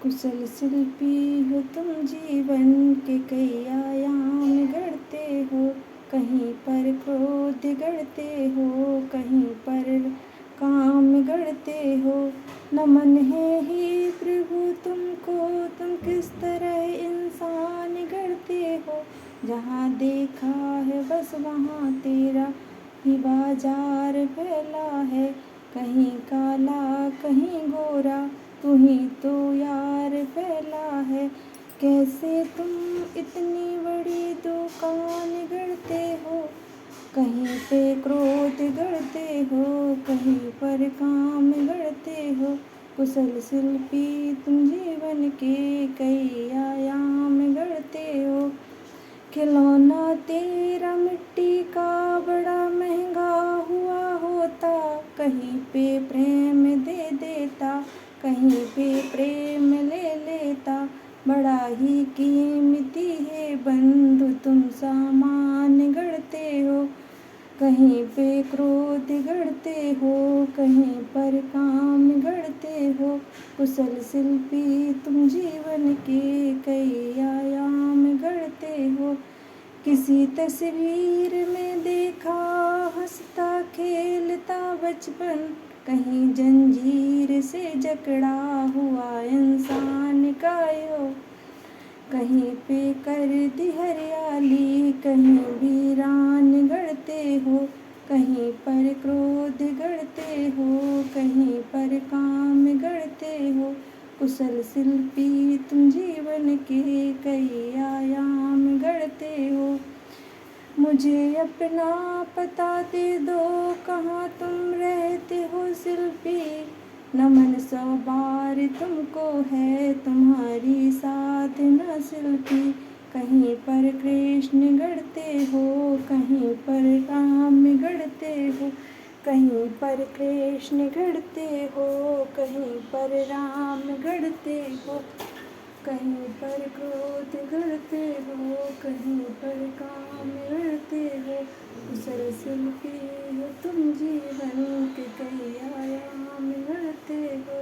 कुशल शिल्पी हो तुम, जीवन के कई आयाम गढ़ते हो। कहीं पर क्रोध गढ़ते हो, कहीं पर काम गढ़ते हो। नमन है ही प्रभु तुमको, तुम किस तरह इंसान गढ़ते हो। जहाँ देखा है बस वहाँ तेरा ही बाजार फैला है। कहीं काला कहीं गोरा, तू ही तो यार फैला है। कैसे तुम इतनी बड़ी दुकान गढ़ते हो। कहीं पे क्रोध गढ़ते हो, कहीं पर काम गढ़ते हो। कुशल शिल्पी तुम, जीवन के कई आयाम गढ़ते हो। खिलौना तेरा मिट्टी का बड़ा महंगा हुआ होता। कहीं पे प्रेम दे देता, कहीं पे प्रेम ले लेता। बड़ा ही कीमती है बंधु तुम, सामान गढ़ते हो। कहीं पे क्रोध गढ़ते हो, कहीं पर काम गढ़ते हो। कुशल शिल्पी तुम, जीवन के कई आयाम गढ़ते हो। किसी तस्वीर में देखा हंसता खेलता बचपन, कहीं जंजीर से जकड़ा हुआ इंसान का योग। कहीं पे कर दी हरियाली, कहीं वीरान गढ़ते हो। कहीं पर क्रोध गढ़ते हो, कहीं पर काम गढ़ते हो। कुशल शिल्पी तुम, जीवन के कई आयाम गढ़ते हो। मुझे अपना पता दे दो, कहाँ तुम रहते हो शिल्पी। नमन 100 बार तुमको है, तुम्हारी साधना शिल्पी। कहीं पर कृष्ण गढ़ते हो, कहीं पर राम गढ़ते हो। कहीं पर कृष्ण गढ़ते हो, कहीं पर राम गढ़ते हो। कहीं पर क्रोध गढ़ते हो, कहीं पर काम गढ़ते हो। कुशल शिल्पी हो तुम, जीवन के कई आयाम गढ़ते हो।